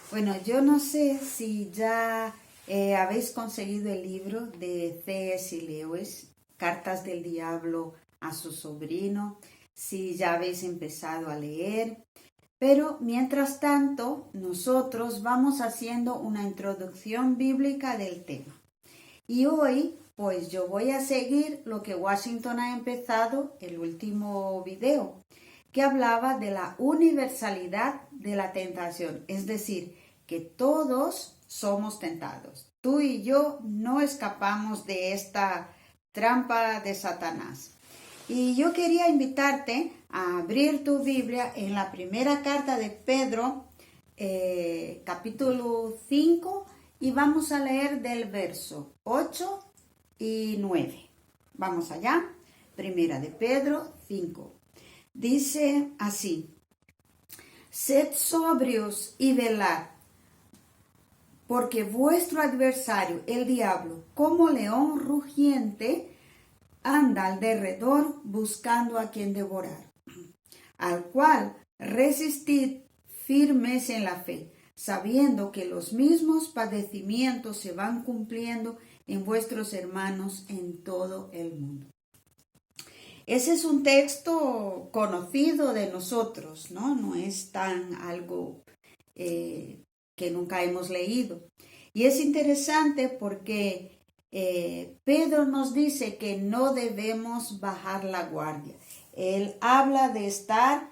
Bueno, yo no sé si ya habéis conseguido el libro de C.S. Lewis, Cartas del Diablo a su sobrino, si ya habéis empezado a leer, pero mientras tanto nosotros vamos haciendo una introducción bíblica del tema. Y hoy, pues yo voy a seguir lo que Washington ha empezado, el último video, que hablaba de la universalidad de la tentación, es decir, que todos somos tentados. Tú y yo no escapamos de esta trampa de Satanás. Y yo quería invitarte a abrir tu Biblia en la primera carta de Pedro, capítulo 5, y vamos a leer del verso 8 y 9. Vamos allá. Primera de Pedro 5. Dice así: sed sobrios y velad, porque vuestro adversario, el diablo, como león rugiente, anda al derredor buscando a quien devorar, al cual resistid firmes en la fe, sabiendo que los mismos padecimientos se van cumpliendo en vuestros hermanos en todo el mundo. Ese es un texto conocido de nosotros, ¿no? No es tan algo que nunca hemos leído. Y es interesante porque Pedro nos dice que no debemos bajar la guardia. Él habla de estar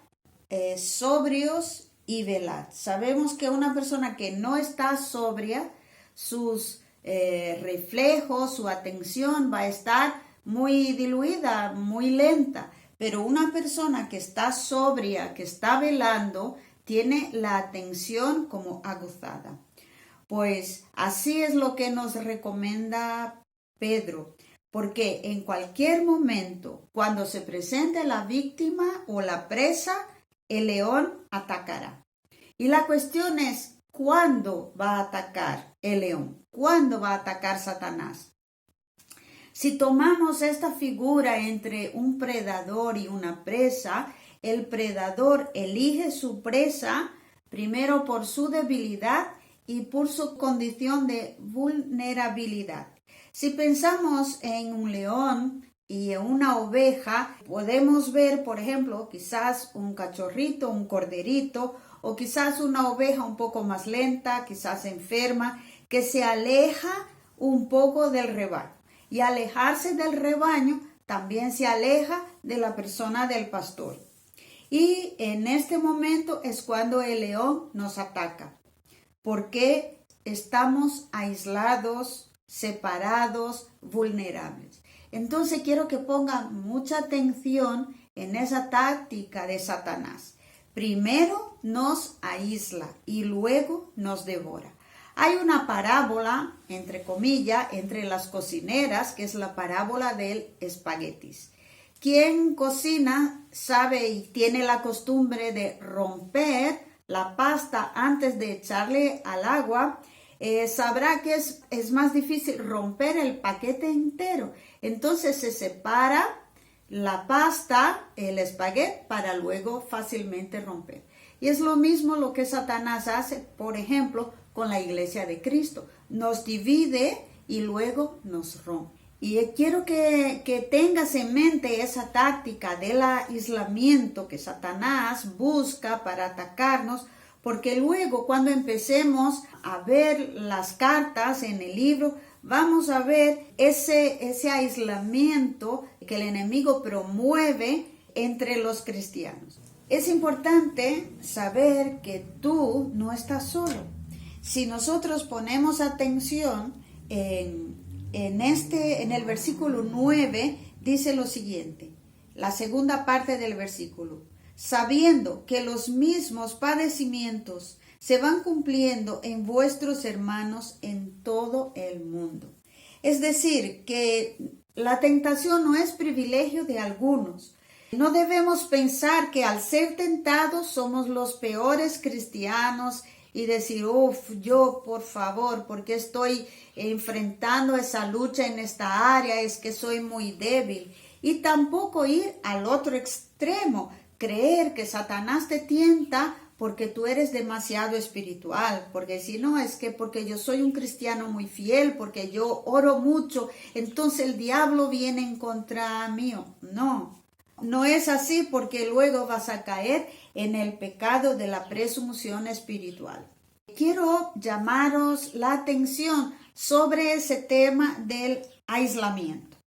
sobrios y velad. Sabemos que una persona que no está sobria, sus reflejos, su atención va a estar muy diluida, muy lenta, pero una persona que está sobria, que está velando, tiene la atención como aguzada. Pues así es lo que nos recomienda Pedro, porque en cualquier momento, cuando se presente la víctima o la presa, el león atacará. Y la cuestión es, ¿cuándo va a atacar el león? ¿Cuándo va a atacar Satanás? Si tomamos esta figura entre un predador y una presa, el predador elige su presa primero por su debilidad y por su condición de vulnerabilidad. Si pensamos en un león y en una oveja, podemos ver, por ejemplo, quizás un cachorrito, un corderito, o quizás una oveja un poco más lenta, quizás enferma, que se aleja un poco del rebaño. Y alejarse del rebaño también se aleja de la persona del pastor. Y en este momento es cuando el león nos ataca, porque estamos aislados, separados, vulnerables. Entonces quiero que pongan mucha atención en esa táctica de Satanás. Primero nos aísla y luego nos devora. Hay una parábola, entre comillas, entre las cocineras, que es la parábola del espaguetis. Quien cocina sabe y tiene la costumbre de romper la pasta antes de echarle al agua, sabrá que es más difícil romper el paquete entero. Entonces se separa la pasta, el espagueti, para luego fácilmente romper. Y es lo mismo lo que Satanás hace, por ejemplo, con la iglesia de Cristo. Nos divide y luego nos rompe. Y quiero que tengas en mente esa táctica del aislamiento que Satanás busca para atacarnos, porque luego cuando empecemos a ver las cartas en el libro, vamos a ver ese aislamiento que el enemigo promueve entre los cristianos. Es importante saber que tú no estás solo. Si nosotros ponemos atención en el versículo 9, dice lo siguiente, la segunda parte del versículo: sabiendo que los mismos padecimientos se van cumpliendo en vuestros hermanos en todo el mundo. Es decir, que la tentación no es privilegio de algunos. No debemos pensar que al ser tentados somos los peores cristianos y decir, yo por favor, ¿por qué estoy enfrentando esa lucha en esta área? Es que soy muy débil. Y tampoco ir al otro extremo, creer que Satanás te tienta porque tú eres demasiado espiritual, porque si no, es que porque yo soy un cristiano muy fiel, porque yo oro mucho, entonces el diablo viene en contra mío. No, no es así, porque luego vas a caer en el pecado de la presunción espiritual. Quiero llamaros la atención sobre ese tema del aislamiento.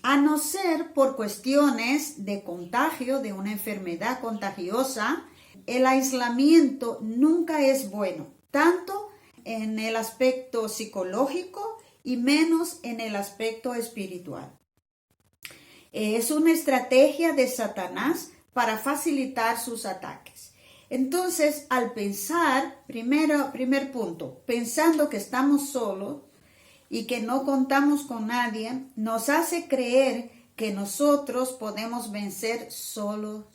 A no ser por cuestiones de contagio, de una enfermedad contagiosa, el aislamiento nunca es bueno, tanto en el aspecto psicológico y menos en el aspecto espiritual. Es una estrategia de Satanás para facilitar sus ataques. Entonces, al pensar, primer punto, pensando que estamos solos y que no contamos con nadie, nos hace creer que nosotros podemos vencer solos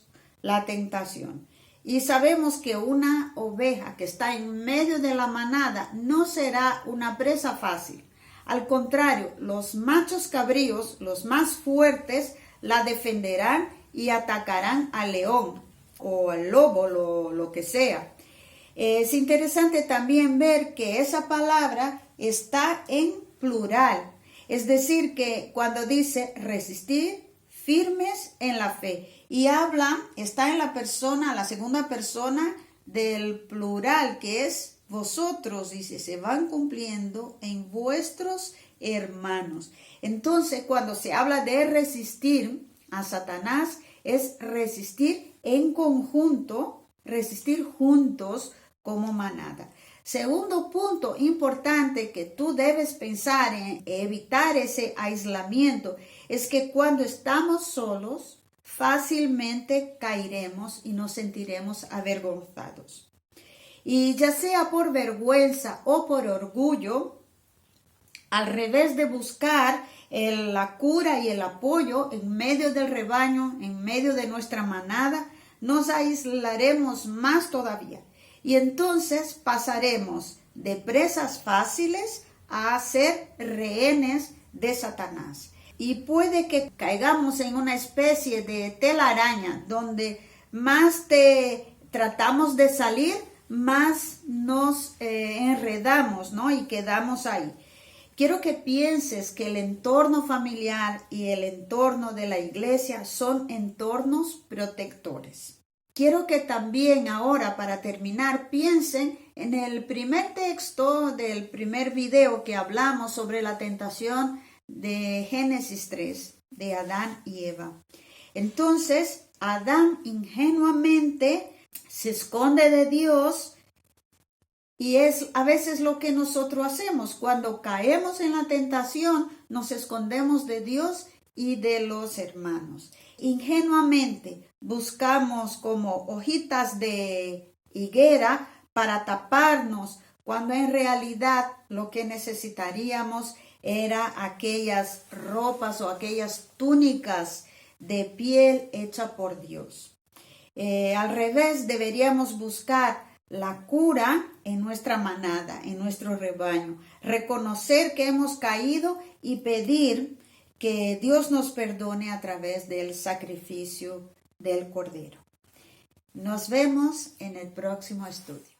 la tentación. Y sabemos que una oveja que está en medio de la manada no será una presa fácil. Al contrario, los machos cabríos, los más fuertes, la defenderán y atacarán al león o al lobo, lo que sea. Es interesante también ver que esa palabra está en plural. Es decir, que cuando dice resistir, firmes en la fe. Y está en la segunda persona del plural, que es vosotros, dice, se van cumpliendo en vuestros hermanos. Entonces, cuando se habla de resistir a Satanás, es resistir en conjunto, resistir juntos como manada. Segundo punto importante que tú debes pensar en evitar ese aislamiento es que cuando estamos solos, fácilmente caeremos y nos sentiremos avergonzados. Y ya sea por vergüenza o por orgullo, al revés de buscar la cura y el apoyo en medio del rebaño, en medio de nuestra manada, nos aislaremos más todavía. Y entonces pasaremos de presas fáciles a ser rehenes de Satanás. Y puede que caigamos en una especie de telaraña donde más tratamos de salir, más nos enredamos, ¿no? Y quedamos ahí. Quiero que pienses que el entorno familiar y el entorno de la iglesia son entornos protectores. Quiero que también ahora, para terminar, piensen en el primer texto del primer video que hablamos sobre la tentación de Génesis 3, de Adán y Eva. Entonces, Adán ingenuamente se esconde de Dios y es a veces lo que nosotros hacemos. Cuando caemos en la tentación, nos escondemos de Dios y de los hermanos. Ingenuamente buscamos como hojitas de higuera para taparnos, cuando en realidad lo que necesitaríamos era aquellas ropas o aquellas túnicas de piel hecha por Dios. Al revés, deberíamos buscar la cura en nuestra manada, en nuestro rebaño, reconocer que hemos caído y pedir que Dios nos perdone a través del sacrificio del Cordero. Nos vemos en el próximo estudio.